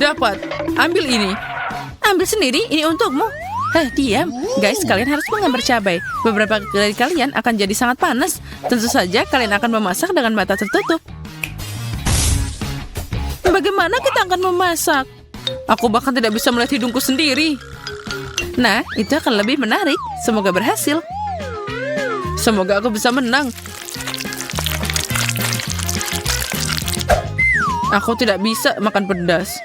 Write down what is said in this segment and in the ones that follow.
Dapat. Ambil ini. Ambil sendiri, ini untukmu. Diam. Guys, kalian harus menggambar cabai. Beberapa dari kalian akan jadi sangat panas. Tentu saja kalian akan memasak dengan mata tertutup. Bagaimana kita akan memasak? Aku bahkan tidak bisa melihat hidungku sendiri. Nah, itu akan lebih menarik. Semoga berhasil. Semoga aku bisa menang. Aku tidak bisa makan pedas.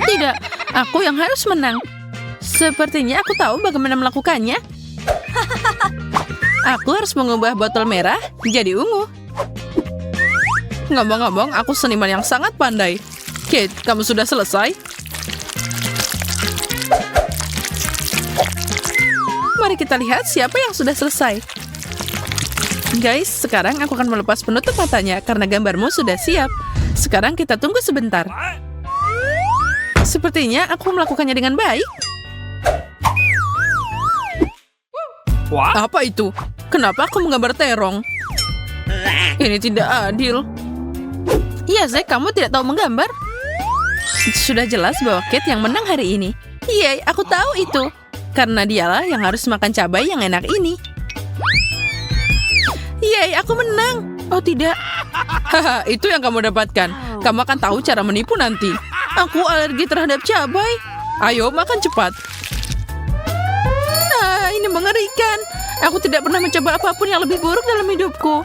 Tidak, aku yang harus menang. Sepertinya aku tahu bagaimana melakukannya. Aku harus mengubah botol merah jadi ungu. Ngomong-ngomong, aku seniman yang sangat pandai. Kate, kamu sudah selesai? Mari kita lihat siapa yang sudah selesai. Guys, sekarang aku akan melepas penutup matanya karena gambarmu sudah siap. Sekarang kita tunggu sebentar. Sepertinya aku melakukannya dengan baik. Apa itu? Kenapa aku menggambar terong? Ini tidak adil. Iya, Zack, kamu tidak tahu menggambar. Sudah jelas bahwa Kate yang menang hari ini. Iya, aku tahu itu. Karena dialah yang harus makan cabai yang enak ini. Yeay, aku menang. Oh tidak. Haha, itu yang kamu dapatkan. Kamu akan tahu cara menipu nanti. Aku alergi terhadap cabai. Ayo, makan cepat. Ini mengerikan. Aku tidak pernah mencoba apapun yang lebih buruk dalam hidupku.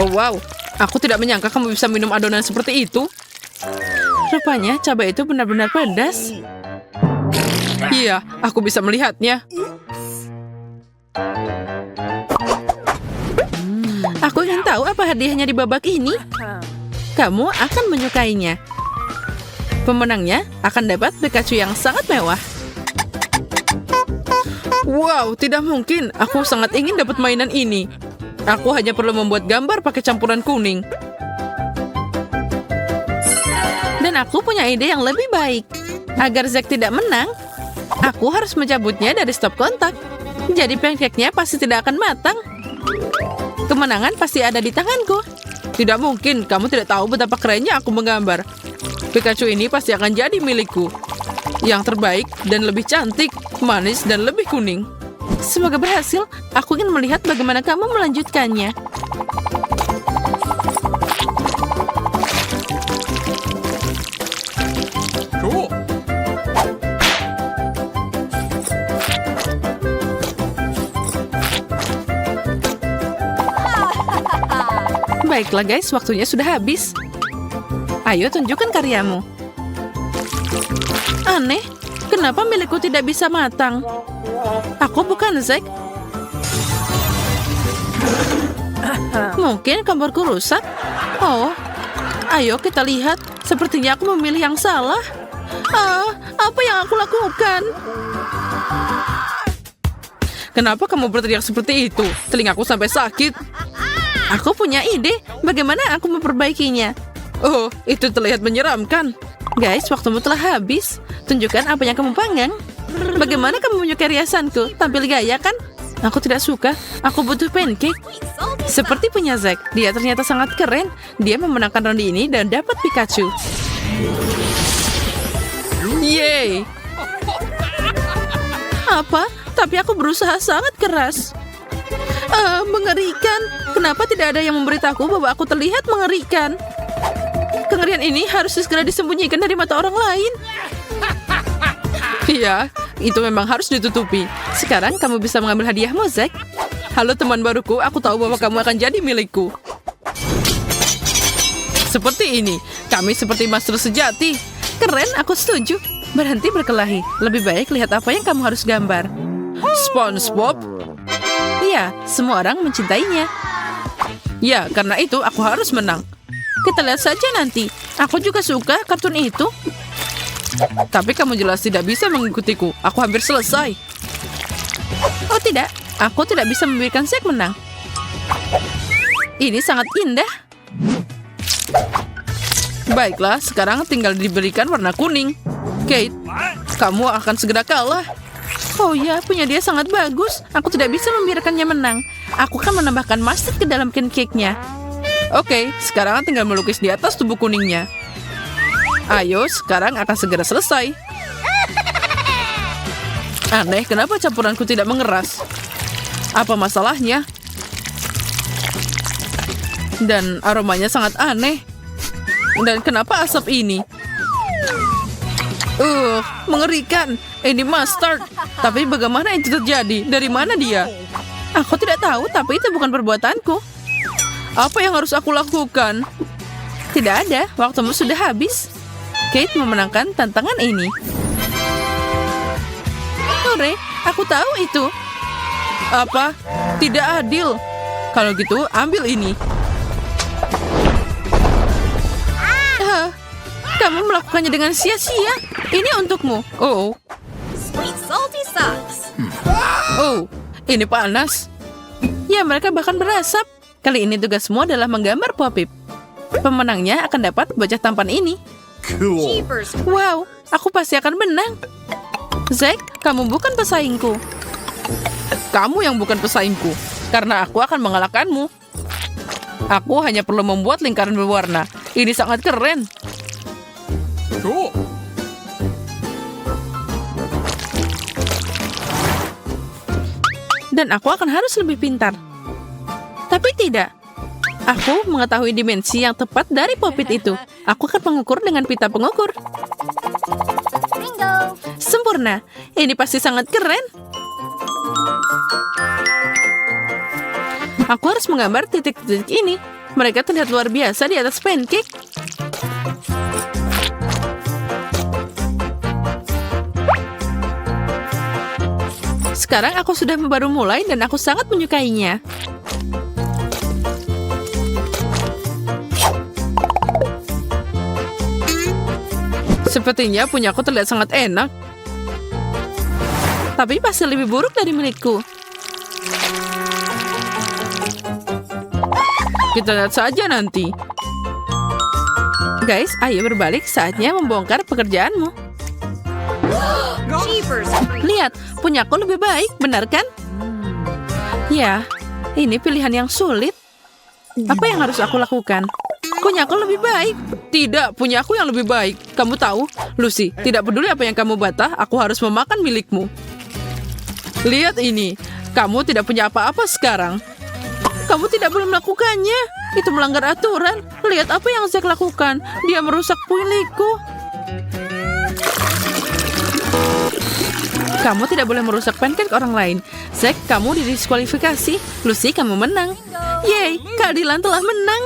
Oh wow, aku tidak menyangka kamu bisa minum adonan seperti itu. Rupanya cabai itu benar-benar pedas. Iya, aku bisa melihatnya. Aku ingin tahu apa hadiahnya di babak ini. Kamu akan menyukainya. Pemenangnya akan dapat Pikachu yang sangat mewah. Wow, tidak mungkin. Aku sangat ingin dapat mainan ini. Aku hanya perlu membuat gambar pakai campuran kuning. Dan aku punya ide yang lebih baik. Agar Zack tidak menang, aku harus mencabutnya dari stop kontak. Jadi pancake-nya pasti tidak akan matang. Kemenangan pasti ada di tanganku. Tidak mungkin, kamu tidak tahu betapa kerennya aku menggambar. Pikachu ini pasti akan jadi milikku. Yang terbaik dan lebih cantik, manis dan lebih kuning. Semoga berhasil. Aku ingin melihat bagaimana kamu melanjutkannya. Cool. Baiklah guys, waktunya sudah habis. Ayo tunjukkan karyamu. Aneh, kenapa milikku tidak bisa matang? Aku bukan Zack. Mungkin gambarku rusak. Oh, ayo kita lihat. Sepertinya aku memilih yang salah. Apa yang aku lakukan? Kenapa kamu berteriak seperti itu? Telingaku sampai sakit. Aku punya ide. Bagaimana aku memperbaikinya? Oh, itu terlihat menyeramkan. Guys, waktumu telah habis. Tunjukkan apa yang kamu panggang. Bagaimana kamu menyukai riasanku? Tampil gaya kan? Aku tidak suka. Aku butuh pancake. Seperti punya Zack. Dia ternyata sangat keren. Dia memenangkan ronde ini dan dapat Pikachu. Yeay! Apa? Tapi aku berusaha sangat keras. Mengerikan. Kenapa tidak ada yang memberitahu bahwa aku terlihat mengerikan? Kengerian ini harus segera disembunyikan dari mata orang lain. Iya, itu memang harus ditutupi. Sekarang kamu bisa mengambil hadiahmu, Zack. Halo teman baruku, aku tahu bahwa kamu akan jadi milikku. Seperti ini, kami seperti master sejati. Keren, aku setuju. Berhenti berkelahi. Lebih baik lihat apa yang kamu harus gambar. SpongeBob? Iya, semua orang mencintainya. Ya, karena itu aku harus menang. Kita lihat saja nanti. Aku juga suka kartun itu. Tapi kamu jelas tidak bisa mengikutiku. Aku hampir selesai. Oh tidak, aku tidak bisa membiarkan Zack menang. Ini sangat indah. Baiklah, sekarang tinggal diberikan warna kuning. Kate, kamu akan segera kalah. Oh ya, punya dia sangat bagus. Aku tidak bisa membiarkannya menang. Aku akan menambahkan mustard ke dalam pancake-nya. Oke, sekarang tinggal melukis di atas tubuh kuningnya. Ayo, sekarang akan segera selesai. Aneh, kenapa campuranku tidak mengeras? Apa masalahnya? Dan aromanya sangat aneh. Dan kenapa asap ini? Mengerikan. Ini mustard. Tapi bagaimana itu terjadi? Dari mana dia? Aku tidak tahu, tapi itu bukan perbuatanku. Apa yang harus aku lakukan? Tidak ada, waktumu sudah habis. Kate memenangkan tantangan ini. Hore, aku tahu itu. Apa? Tidak adil. Kalau gitu, ambil ini. Kamu melakukannya dengan sia-sia. Ini untukmu. Oh, Sweet salty socks. ini panas. Ya, mereka bahkan berasap. Kali ini tugasmu adalah menggambar Popip. Pemenangnya akan dapat bocah tampan ini. Jeepers. Wow, aku pasti akan menang. Zack, kamu bukan pesaingku. Kamu yang bukan pesaingku, karena aku akan mengalahkanmu. Aku hanya perlu membuat lingkaran berwarna. Ini sangat keren. Dan aku akan harus lebih pintar. Tapi tidak. Aku mengetahui dimensi yang tepat dari Popit itu. Aku akan mengukur dengan pita pengukur. Bingo. Sempurna. Ini pasti sangat keren. Aku harus menggambar titik-titik ini. Mereka terlihat luar biasa di atas pancake. Sekarang aku sudah baru mulai dan aku sangat menyukainya. Sepertinya punya aku terlihat sangat enak. Tapi pasti lebih buruk dari milikku. Kita lihat saja nanti. Guys, ayo berbalik, saatnya membongkar pekerjaanmu. Jeepers. Lihat, punyaku lebih baik, benar kan? Ya, ini pilihan yang sulit. Apa yang harus aku lakukan? Punyaku lebih baik. Tidak, punya aku yang lebih baik. Kamu tahu, Lucy, tidak peduli apa yang kamu batah, aku harus memakan milikmu. Lihat ini, kamu tidak punya apa-apa sekarang. Kamu tidak boleh melakukannya. Itu melanggar aturan. Lihat apa yang Zack lakukan. Dia merusak milikku. Kamu tidak boleh merusak pancake orang lain. Zack, kamu didiskualifikasi. Lucy, kamu menang. Yeay, keadilan telah menang.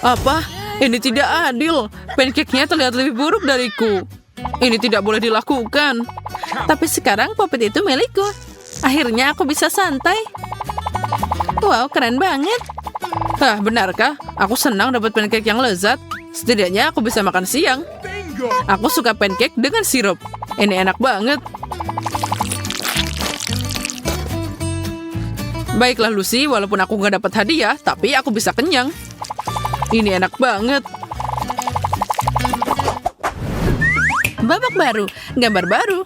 Apa? Ini tidak adil. Pancake-nya terlihat lebih buruk dariku. Ini tidak boleh dilakukan. Tapi sekarang Popit itu milikku. Akhirnya aku bisa santai. Wow, keren banget. Hah, benarkah? Aku senang dapat pancake yang lezat. Setidaknya aku bisa makan siang. Aku suka pancake dengan sirup. Ini enak banget. Baiklah Lucy, walaupun aku nggak dapat hadiah, tapi aku bisa kenyang. Ini enak banget. Babak baru, gambar baru.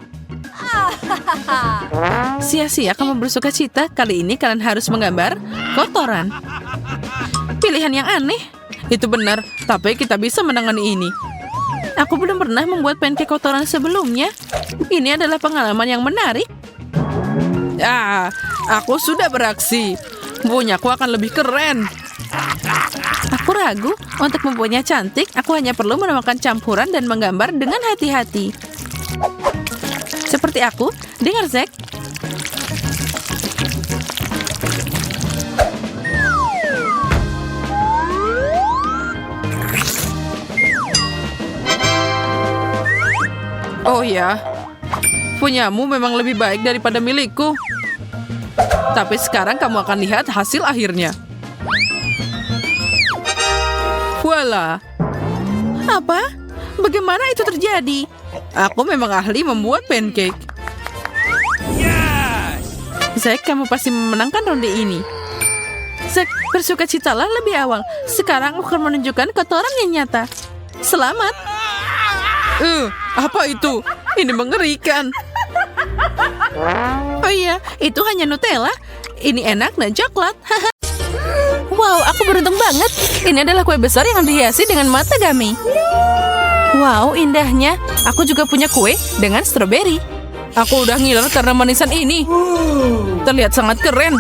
Sia-sia kamu bersuka cita. Kali ini kalian harus menggambar kotoran. Pilihan yang aneh. Itu benar, tapi kita bisa menangani ini. Aku belum pernah membuat pancake kotoran sebelumnya. Ini adalah pengalaman yang menarik. Aku sudah beraksi. Punyaku akan lebih keren. Aku ragu untuk membuatnya cantik. Aku hanya perlu menemukan campuran dan menggambar dengan hati-hati. Seperti aku, dengar Zack. Oh ya, punyamu memang lebih baik daripada milikku. Tapi sekarang kamu akan lihat hasil akhirnya. Voila. Apa? Bagaimana itu terjadi? Aku memang ahli membuat pancake. Zack, kamu pasti memenangkan ronde ini. Zack, bersukacitalah lebih awal. Sekarang aku akan menunjukkan kotoran yang nyata. Selamat. Apa itu? Ini mengerikan. Oh iya, itu hanya Nutella. Ini enak dan coklat. Wow, aku beruntung banget. Ini adalah kue besar yang dihiasi dengan matagami. Wow, indahnya. Aku juga punya kue dengan stroberi. Aku udah ngiler karena manisan ini. Terlihat sangat keren.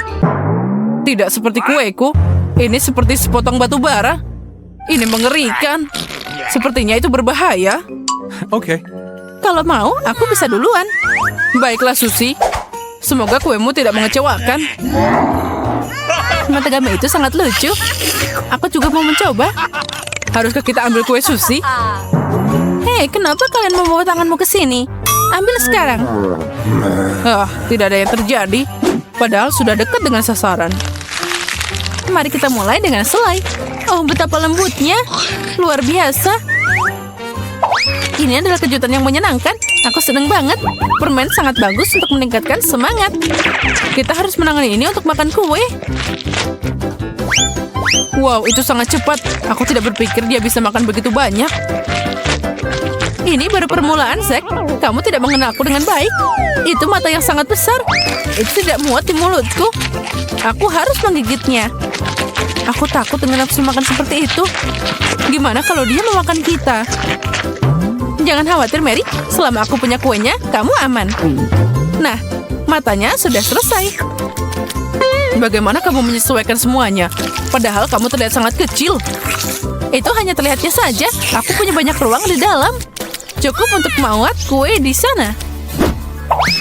Tidak seperti kueku. Ini seperti sepotong batu bara. Ini mengerikan. Sepertinya itu berbahaya. Okay. Kalau mau, aku bisa duluan. Baiklah, Susi. Semoga kuemu tidak mengecewakan. Matagami itu sangat lucu. Aku juga mau mencoba. Haruskah kita ambil kue Susi? Hei, kenapa kalian membawa tanganmu ke sini? Ambil sekarang. Tidak ada yang terjadi. Padahal sudah dekat dengan sasaran. Mari kita mulai dengan selai. Oh, betapa lembutnya. Luar biasa. Ini adalah kejutan yang menyenangkan. Aku senang banget. Permen sangat bagus untuk meningkatkan semangat. Kita harus menangani ini untuk makan kue. Wow, itu sangat cepat. Aku tidak berpikir dia bisa makan begitu banyak. Ini baru permulaan, Zack. Kamu tidak mengenalku dengan baik. Itu mata yang sangat besar. Itu tidak muat di mulutku. Aku harus menggigitnya. Aku takut dengan nafsu makan seperti itu. Gimana kalau dia memakan kita? Jangan khawatir, Mary. Selama aku punya kuenya, kamu aman. Nah, matanya sudah selesai. Bagaimana kamu menyesuaikan semuanya? Padahal kamu terlihat sangat kecil. Itu hanya terlihatnya saja. Aku punya banyak ruang di dalam. Cukup untuk muat kue di sana.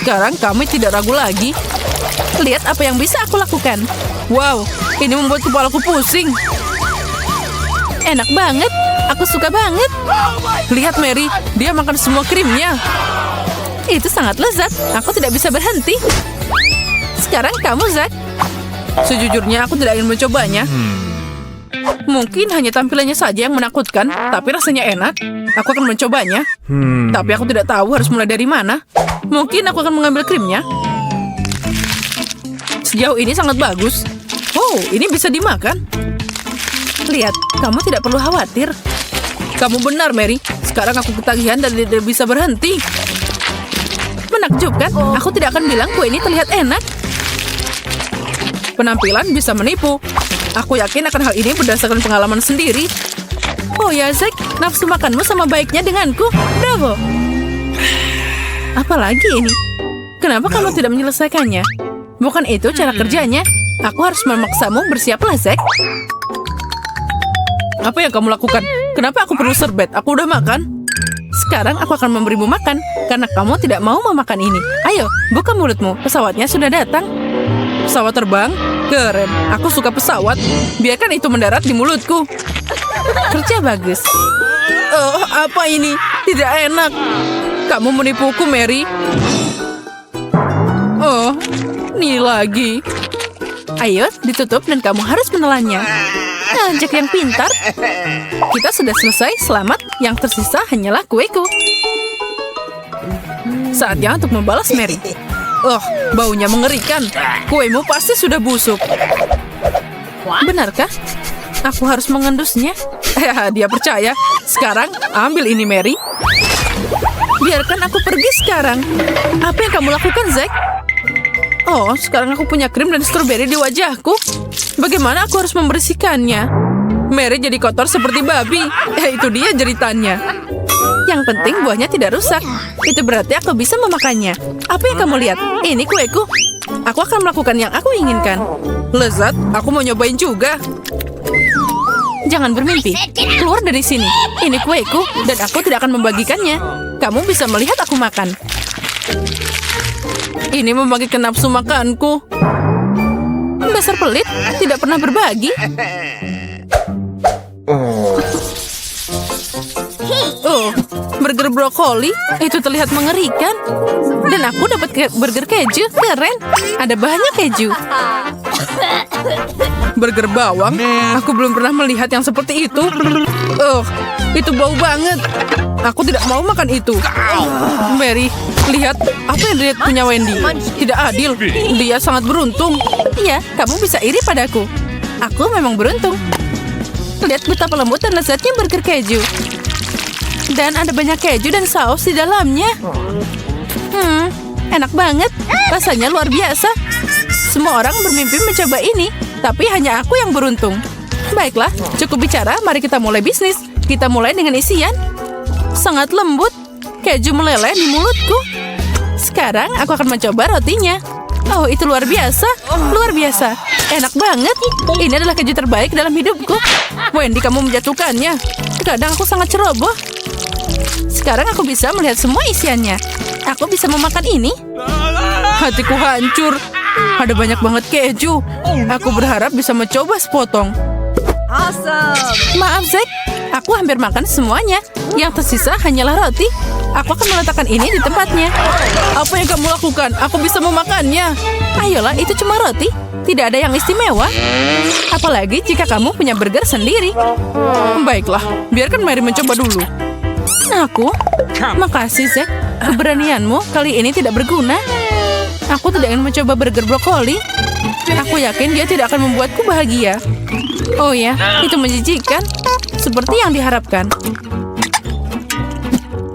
Sekarang kami tidak ragu lagi. Lihat apa yang bisa aku lakukan. Wow, ini membuat kepalaku pusing. Enak banget. Aku suka banget. Lihat, Mary. Dia makan semua krimnya. Itu sangat lezat. Aku tidak bisa berhenti. Sekarang kamu, Zack. Sejujurnya aku tidak ingin mencobanya. Mungkin hanya tampilannya saja yang menakutkan, tapi rasanya enak. Aku akan mencobanya. Tapi aku tidak tahu harus mulai dari mana. Mungkin aku akan mengambil krimnya. Sejauh ini sangat bagus. Oh, ini bisa dimakan. Lihat, kamu tidak perlu khawatir. Kamu benar, Mary. Sekarang aku ketagihan dan tidak bisa berhenti. Menakjubkan, aku tidak akan bilang kue ini terlihat enak. Penampilan bisa menipu. Aku yakin akan hal ini berdasarkan pengalaman sendiri. Oh ya, Zack, nafsu makanmu sama baiknya denganku. Bravo. Apalagi ini? Kenapa kamu tidak menyelesaikannya? Bukan itu cara kerjanya. Aku harus memaksamu, bersiaplah, Zack. Apa yang kamu lakukan? Kenapa aku perlu serbet? Aku udah makan. Sekarang aku akan memberimu makan, karena kamu tidak mau memakan ini. Ayo, buka mulutmu. Pesawatnya sudah datang. Pesawat terbang? Keren. Aku suka pesawat. Biarkan itu mendarat di mulutku. Kerja bagus. Oh, apa ini? Tidak enak. Kamu menipuku, Mary. Oh, ini lagi. Ayo, ditutup dan kamu harus menelannya. Jack yang pintar. Kita sudah selesai, selamat. Yang tersisa hanyalah kueku. Saatnya untuk membalas Mary. Oh, baunya mengerikan. Kuemu pasti sudah busuk. Benarkah? Aku harus mengendusnya. Dia percaya. Sekarang, ambil ini, Mary. Biarkan aku pergi sekarang. Apa yang kamu lakukan, Zack? Oh, sekarang aku punya krim dan stroberi di wajahku. Bagaimana aku harus membersihkannya? Mary jadi kotor seperti babi. Itu dia jeritannya. Yang penting buahnya tidak rusak. Itu berarti aku bisa memakannya. Apa yang kamu lihat? Ini kueku. Aku akan melakukan yang aku inginkan. Lezat, aku mau nyobain juga. Jangan bermimpi. Keluar dari sini. Ini kueku dan aku tidak akan membagikannya. Kamu bisa melihat aku makan. Ini membagikan nafsu makanku. Dasar pelit, tidak pernah berbagi. Oh, burger brokoli. Itu terlihat mengerikan. Dan aku dapat burger keju. Keren. Ada banyak keju. Burger bawang? Aku belum pernah melihat yang seperti itu. Oh, itu bau banget. Aku tidak mau makan itu. Mary, lihat apa yang dilihat punya Wendy. Tidak adil. Dia sangat beruntung. Iya, kamu bisa iri padaku. Aku memang beruntung. Lihat betapa lembut dan lezatnya burger keju. Dan ada banyak keju dan saus di dalamnya. Enak banget. Rasanya luar biasa. Semua orang bermimpi mencoba ini, tapi hanya aku yang beruntung. Baiklah, cukup bicara, mari kita mulai bisnis. Kita mulai dengan isian. Sangat lembut, keju meleleh di mulutku. Sekarang aku akan mencoba rotinya. Oh, itu luar biasa. Luar biasa. Enak banget. Ini adalah keju terbaik dalam hidupku. Wendy, kamu menjatuhkannya. Kadang aku sangat ceroboh. Sekarang aku bisa melihat semua isiannya. Aku bisa memakan ini. Hatiku hancur. Ada banyak banget keju. Aku berharap bisa mencoba sepotong. Awesome. Maaf, Zack. Aku hampir makan semuanya. Yang tersisa hanyalah roti. Aku akan meletakkan ini di tempatnya. Apa yang kamu lakukan? Aku bisa memakannya. Ayolah, itu cuma roti. Tidak ada yang istimewa. Apalagi jika kamu punya burger sendiri. Baiklah, biarkan Mary mencoba dulu. Aku? Makasih, Zack. Keberanianmu kali ini tidak berguna. Aku tidak ingin mencoba burger brokoli. Aku yakin dia tidak akan membuatku bahagia. Oh ya, itu menjijikan. Seperti yang diharapkan.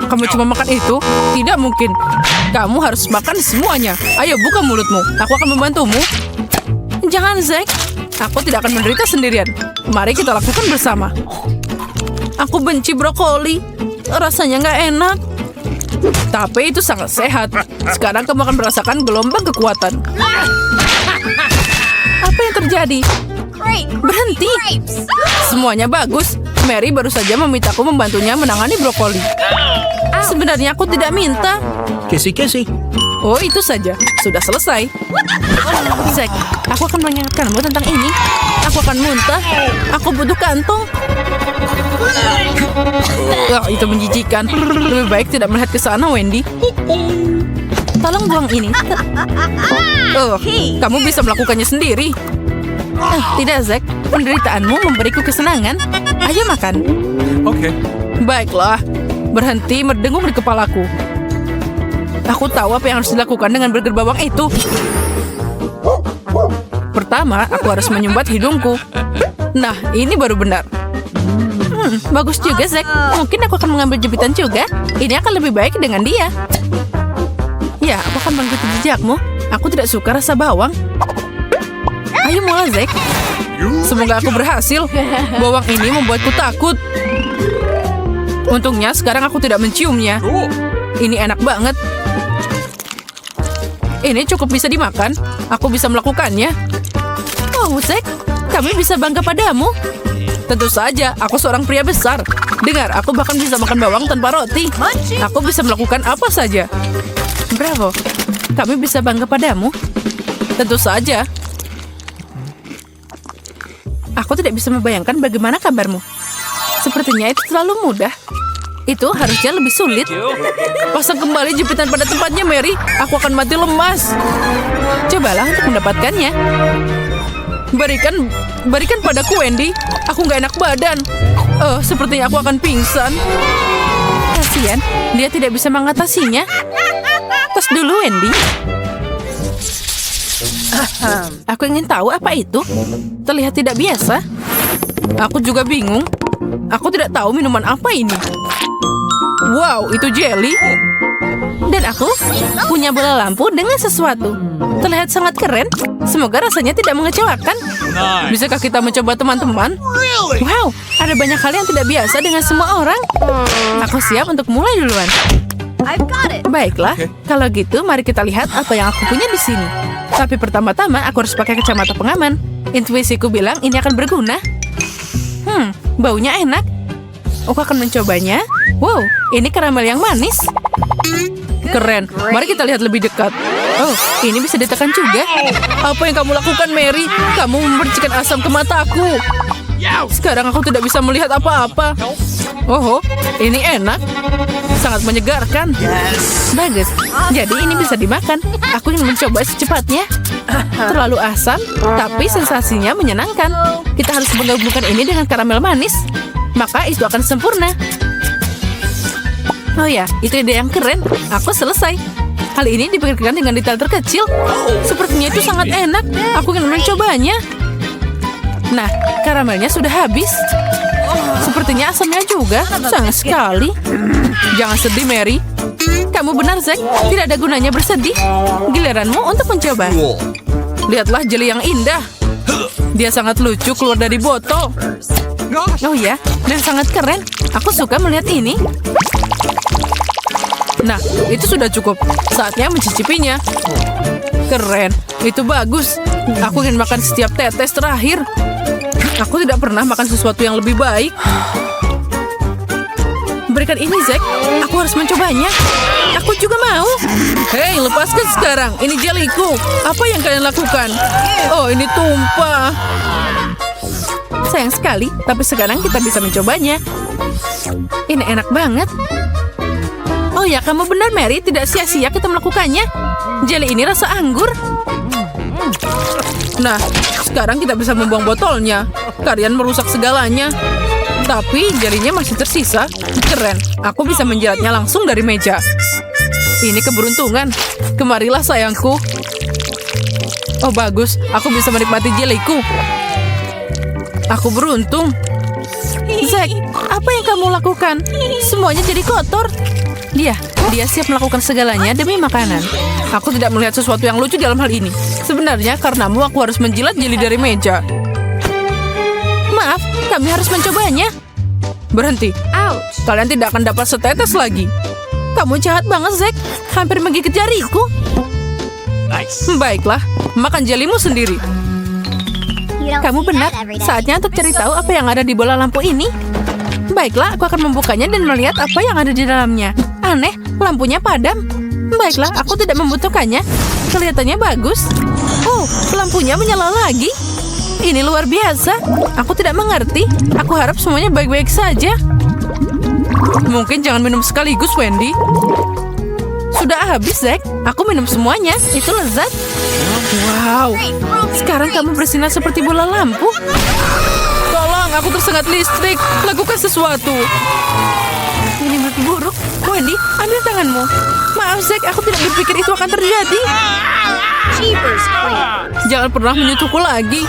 Kamu cuma makan itu? Tidak mungkin. Kamu harus makan semuanya. Ayo, buka mulutmu. Aku akan membantumu. Jangan, Zack. Aku tidak akan menderita sendirian. Mari kita lakukan bersama. Aku benci brokoli. Rasanya nggak enak. Tapi itu sangat sehat. Sekarang kamu akan merasakan gelombang kekuatan. Apa yang terjadi? Great. Berhenti. Grapes. Semuanya bagus. Mary baru saja memintaku membantunya menangani brokoli. Sebenarnya aku tidak minta. Kissy. Oh, itu saja. Sudah selesai. Zack, aku akan mengingatkanmu tentang ini. Aku akan muntah. Aku butuh kantong. Itu menjijikan. Lebih baik tidak melihat ke sana, Wendy. Tolong buang ini. Kamu bisa melakukannya sendiri. Tidak, Zack. Penderitaanmu memberiku kesenangan. Ayo makan. Okay. Baiklah. Berhenti mendengung di kepalaku. Aku tahu apa yang harus dilakukan dengan burger bawang itu. Pertama, aku harus menyumbat hidungku. Nah, ini baru benar. Bagus juga, Zack. Mungkin aku akan mengambil jepitan juga. Ini akan lebih baik dengan dia. Ya, aku akan mengikuti jejakmu. Aku tidak suka rasa bawang. Ayo mulai, Zack. Semoga aku berhasil. Bawang ini membuatku takut. Untungnya sekarang aku tidak menciumnya. Ini enak banget. Ini cukup bisa dimakan. Aku bisa melakukannya. Oh, Zack. Kami bisa bangga padamu. Tentu saja, aku seorang pria besar. Dengar, aku bahkan bisa makan bawang tanpa roti. Aku bisa melakukan apa saja. Bravo. Kami bisa bangga padamu. Tentu saja. Aku tidak bisa membayangkan bagaimana kabarmu. Sepertinya itu terlalu mudah. Itu harusnya lebih sulit. Pasang kembali jepitan pada tempatnya, Mary. Aku akan mati lemas. Cobalah untuk mendapatkannya. Berikan padaku, Wendy. Aku nggak enak badan. Sepertinya aku akan pingsan. Kasian, dia tidak bisa mengatasinya. Tos dulu, Wendy. Aku ingin tahu apa itu. Terlihat tidak biasa. Aku juga bingung. Aku tidak tahu minuman apa ini. Wow, itu jelly. Dan aku punya bola lampu dengan sesuatu. Terlihat sangat keren. Semoga rasanya tidak mengecewakan. Bisakah kita mencoba, teman-teman? Wow, ada banyak hal yang tidak biasa dengan semua orang. Aku siap untuk mulai duluan. I've got it. Baiklah, kalau gitu mari kita lihat apa yang aku punya di sini. Tapi pertama-tama aku harus pakai kacamata pengaman. Intuisiku bilang ini akan berguna. Baunya enak. Aku akan mencobanya. Wow, ini karamel yang manis. Keren. Mari kita lihat lebih dekat. Oh, ini bisa ditekan juga. Apa yang kamu lakukan, Mary? Kamu memercikan asam ke mataku. Sekarang aku tidak bisa melihat apa-apa. Oh, ini enak. Sangat menyegarkan. Bagus. Jadi ini bisa dimakan. Aku ingin mencoba secepatnya. Terlalu asam, tapi sensasinya menyenangkan. Kita harus menggabungkan ini dengan karamel manis. Maka itu akan sempurna. Oh ya, itu ide yang keren. Aku selesai. Hal ini dipikirkan dengan detail terkecil. Sepertinya itu sangat enak. Aku ingin mencobanya. Nah, karamelnya sudah habis. Sepertinya asamnya juga. Sayang sekali. Jangan sedih, Mary. Kamu benar, Zack. Tidak ada gunanya bersedih. Giliranmu untuk mencoba. Lihatlah jelly yang indah. Dia sangat lucu keluar dari botol. Oh ya, dan sangat keren. Aku suka melihat ini. Nah, itu sudah cukup. Saatnya mencicipinya. Keren, itu bagus. Aku ingin makan setiap tetes terakhir. Aku tidak pernah makan sesuatu yang lebih baik. Berikan ini, Zack. Aku harus mencobanya. Aku juga mau. Hei, lepaskan sekarang. Ini jeliku. Apa yang kalian lakukan? Oh, ini tumpah. Sayang sekali, tapi sekarang kita bisa mencobanya. Ini enak banget. Oh ya, kamu benar, Mary. Tidak sia-sia kita melakukannya. Jelly ini rasa anggur. Nah, sekarang kita bisa membuang botolnya. Kalian merusak segalanya. Tapi jelinya masih tersisa. Keren, aku bisa menjilatnya langsung dari meja. Ini keberuntungan. Kemarilah sayangku. Oh bagus, aku bisa menikmati jeliku. Aku beruntung. Zack, apa yang kamu lakukan? Semuanya jadi kotor. Dia siap melakukan segalanya demi makanan. Aku tidak melihat sesuatu yang lucu dalam hal ini. Sebenarnya karenamu aku harus menjilat jeli dari meja. Maaf, kami harus mencobanya. Berhenti. Ouch. Kalian tidak akan dapat setetes lagi. Kamu jahat banget, Zack. Hampir menggigit jariku. Baiklah, makan jelimu sendiri. You don't Kamu see benar. that every day. Saatnya untuk cari tahu apa yang ada di bola lampu ini. Baiklah, aku akan membukanya dan melihat apa yang ada di dalamnya. Aneh, lampunya padam. Baiklah, aku tidak membutuhkannya. Kelihatannya bagus. Oh, lampunya menyala lagi. Ini luar biasa. Aku tidak mengerti. Aku harap semuanya baik-baik saja. Mungkin jangan minum sekaligus, Wendy. Sudah habis, Zack. Aku minum semuanya. Itu lezat. Wow, Sekarang kamu bersinar seperti bola lampu. tolong, aku tersengat listrik. Lakukan sesuatu. Ini mimpi buruk. Wendy, ambil tanganmu. Maaf, Zack. Aku tidak berpikir itu akan terjadi. Jeepers creepers. Jangan pernah menyentuhku lagi.